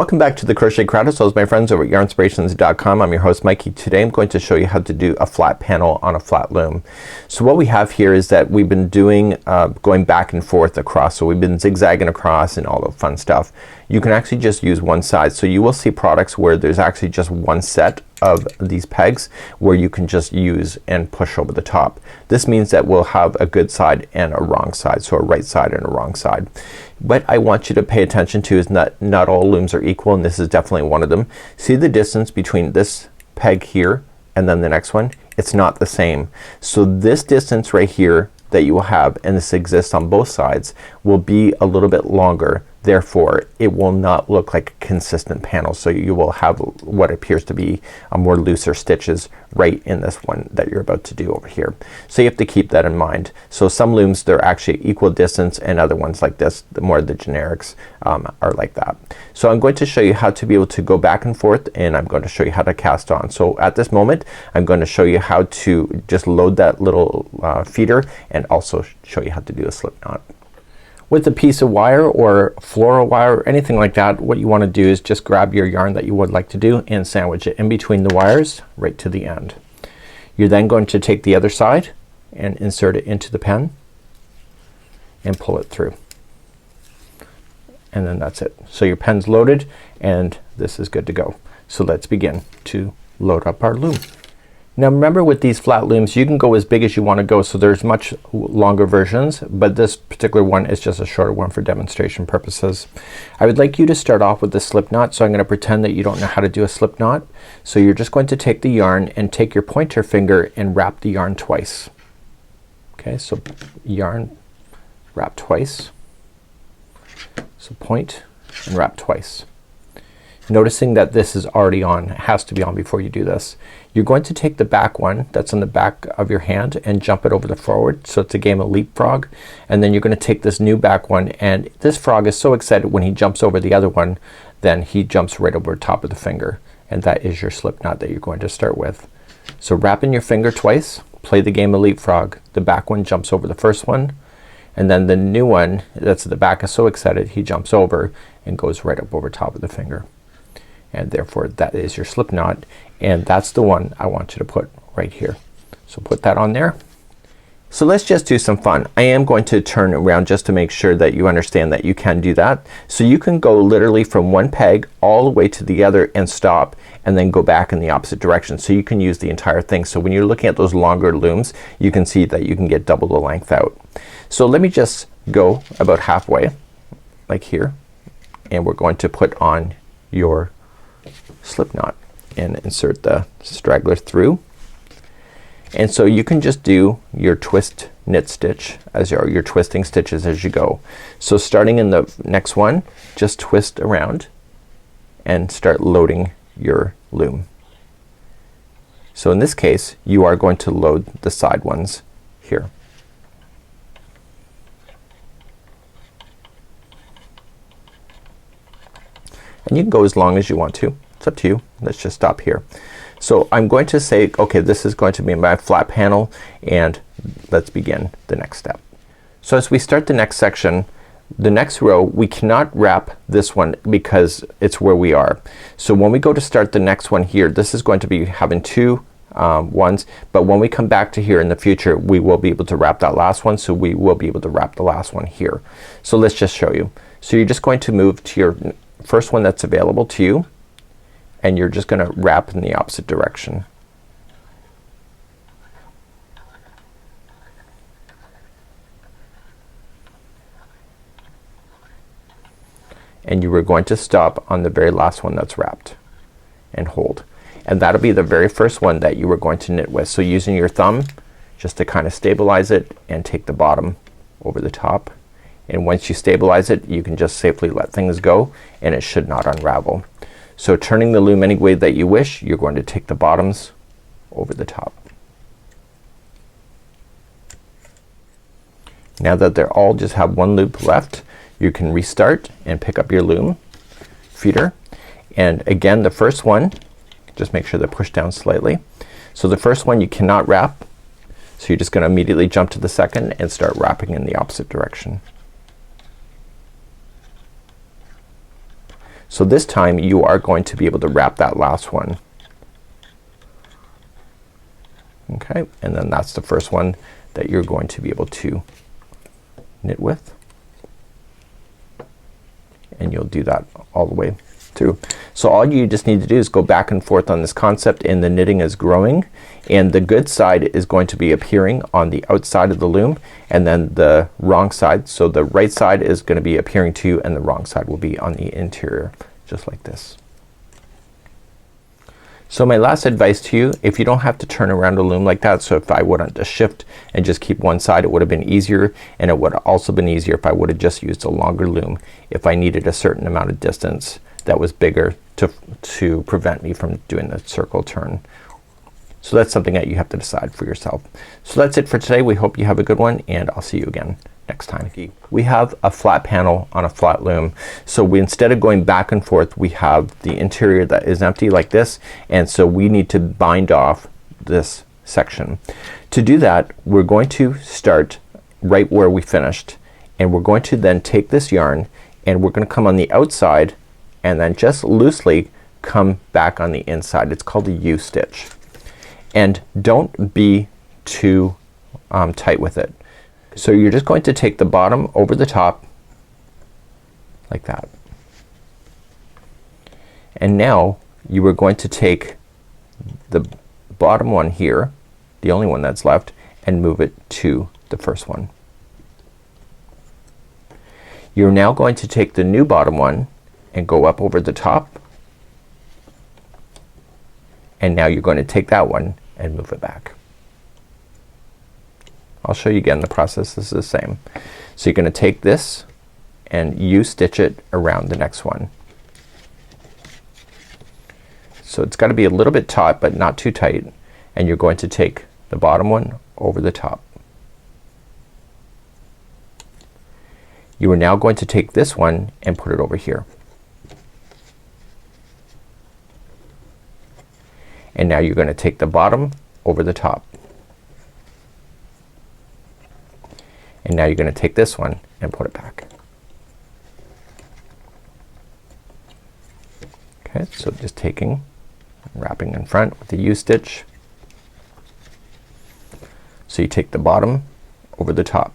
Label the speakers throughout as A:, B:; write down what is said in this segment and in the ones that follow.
A: Welcome back to the Crochet Crowd. So my friends over at yarnspirations.com. I'm your host Mikey. Today I'm going to show you how to do a flat panel on a flat loom. So what we have here is that we've been doing going back and forth across. So we've been zigzagging across and all the fun stuff. You can actually just use one side. So you will see products where there's actually just one set of these pegs where you can just use and push over the top. This means that we'll have a good side and a wrong side. So a right side and a wrong side. What I want you to pay attention to is not all looms are equal, and this is definitely one of them. See the distance between this peg here and then the next one? It's not the same. So this distance right here that you will have, and this exists on both sides, will be a little bit longer. Therefore it will not look like a consistent panel. So you will have what appears to be a more looser stitches right in this one that you're about to do over here. So you have to keep that in mind. So some looms they're actually equal distance, and other ones like this, the more the generics are like that. So I'm going to show you how to be able to go back and forth, and I'm going to show you how to cast on. So at this moment I'm going to show you how to just load that little feeder, and also show you how to do a slip knot. With a piece of wire or floral wire or anything like that, what you want to do is just grab your yarn that you would like to do and sandwich it in between the wires right to the end. You're then going to take the other side and insert it into the pen and pull it through. And then that's it. So your pen's loaded and this is good to go. So let's begin to load up our loom. Now remember, with these flat looms you can go as big as you want to go, so there's much longer versions, but this particular one is just a shorter one for demonstration purposes. I would like you to start off with the slip knot, so I'm gonna pretend that you don't know how to do a slip knot. So you're just going to take the yarn and take your pointer finger and wrap the yarn twice. Okay, so yarn, wrap twice. So point and wrap twice. Noticing that this is already on, it has to be on before you do this. You're going to take the back one that's on the back of your hand and jump it over the forward. So it's a game of leapfrog. And then you're gonna take this new back one, and this frog is so excited when he jumps over the other one, then he jumps right over the top of the finger, and that is your slip knot that you're going to start with. So wrap in your finger twice, play the game of leapfrog. The back one jumps over the first one, and then the new one that's at the back is so excited he jumps over and goes right up over top of the finger. And therefore that is your slip knot, and that's the one I want you to put right here. So put that on there. So let's just do some fun. I am going to turn around just to make sure that you understand that you can do that. So you can go literally from one peg all the way to the other and stop, and then go back in the opposite direction. So you can use the entire thing. So when you're looking at those longer looms you can see that you can get double the length out. So let me just go about halfway like here, and we're going to put on your slip knot and insert the straggler through. And so you can just do your twist knit stitch as your twisting stitches as you go. So starting in the next one, just twist around and start loading your loom. So in this case you are going to load the side ones here. And you can go as long as you want to. It's up to you. Let's just stop here. So I'm going to say, okay, this is going to be my flat panel, and let's begin the next step. So as we start the next section, the next row we cannot wrap this one because it's where we are. So when we go to start the next one here, this is going to be having two ones, but when we come back to here in the future we will be able to wrap that last one, so we will be able to wrap the last one here. So let's just show you. So you're just going to move to your first one that's available to you, and you're just gonna wrap in the opposite direction. And you are going to stop on the very last one that's wrapped and hold. And that'll be the very first one that you were going to knit with. So using your thumb just to kind of stabilize it and take the bottom over the top. And once you stabilize it you can just safely let things go and it should not unravel. So turning the loom any way that you wish, you're going to take the bottoms over the top. Now that they're all just have one loop left, you can restart and pick up your loom feeder, and again the first one just make sure they're pushed down slightly. So the first one you cannot wrap, so you're just gonna immediately jump to the second and start wrapping in the opposite direction. So this time you are going to be able to wrap that last one. Okay, and then that's the first one that you're going to be able to knit with, and you'll do that all the way through. So all you just need to do is go back and forth on this concept, and the knitting is growing, and the good side is going to be appearing on the outside of the loom, and then the wrong side, so the right side is going to be appearing to you and the wrong side will be on the interior, just like this. So my last advice to you, if you don't have to turn around a loom like that, so if I wouldn't just shift and just keep one side, it would have been easier, and it would have also been easier if I would have just used a longer loom if I needed a certain amount of distance that was bigger to prevent me from doing the circle turn. So that's something that you have to decide for yourself. So that's it for today. We hope you have a good one, and I'll see you again next time. We have a flat panel on a flat loom, so we, instead of going back and forth, we have the interior that is empty like this, and so we need to bind off this section. To do that, we're going to start right where we finished, and we're going to then take this yarn and we're going to come on the outside and then just loosely come back on the inside. It's called a U-stitch, and don't be too tight with it. So you're just going to take the bottom over the top like that, and now you are going to take the bottom one here, the only one that's left, and move it to the first one. You're now going to take the new bottom one and go up over the top, and now you're going to take that one and move it back. I'll show you again the process is the same. So you're gonna take this and U-stitch it around the next one. So it's gotta be a little bit taut but not too tight, and you're going to take the bottom one over the top. You are now going to take this one and put it over here. And now you're gonna take the bottom over the top. And now you're gonna take this one and put it back. Okay, so just taking, wrapping in front with the U-stitch. So you take the bottom over the top.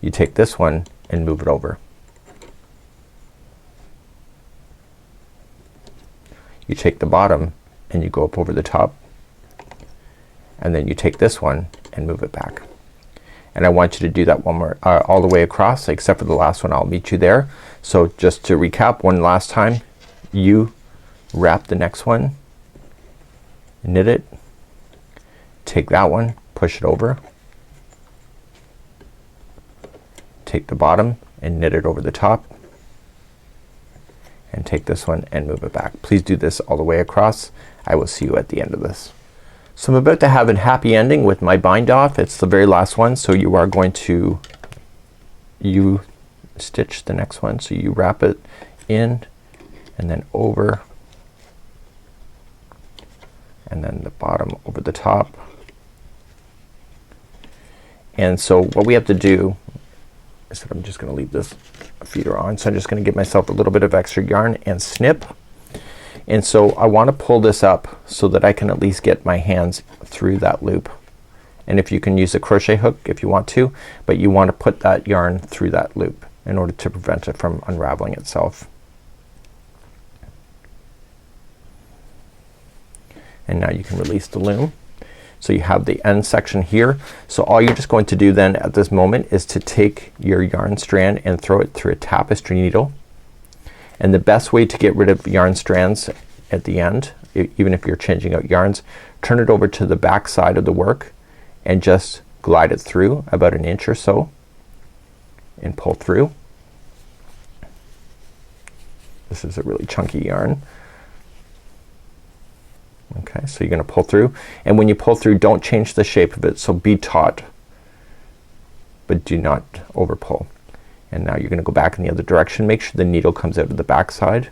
A: You take this one and move it over. You take the bottom and you go up over the top, and then you take this one and move it back. And I want you to do that one more all the way across, except for the last one. I'll meet you there. So just to recap one last time, you wrap the next one, knit it, take that one, push it over, take the bottom and knit it over the top, and take this one and move it back. Please do this all the way across. I will see you at the end of this. So I'm about to have a happy ending with my bind off. It's the very last one, so you are going to stitch the next one. So you wrap it in and then over, and then the bottom over the top. And so what we have to do is that I'm just gonna leave this feeder on, so I'm just gonna give myself a little bit of extra yarn and snip. And so I want to pull this up so that I can at least get my hands through that loop. And if you can use a crochet hook if you want to, but you want to put that yarn through that loop in order to prevent it from unraveling itself. And now you can release the loom. So you have the end section here. So all you're just going to do then at this moment is to take your yarn strand and throw it through a tapestry needle. And the best way to get rid of yarn strands at the end, even if you're changing out yarns, turn it over to the back side of the work and just glide it through about an inch or so and pull through. This is a really chunky yarn. Okay, so you're gonna pull through, and when you pull through, don't change the shape of it. So be taut, but do not over pull. And now you're gonna go back in the other direction. Make sure the needle comes out of the back side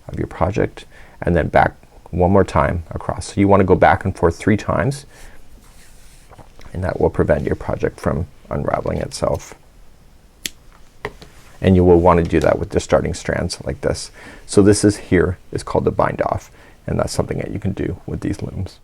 A: of your project, and then back one more time across. So you want to go back and forth 3 times, and that will prevent your project from unraveling itself. and you will want to do that with the starting strands like this. So this is here is called the bind off, and that's something that you can do with these looms.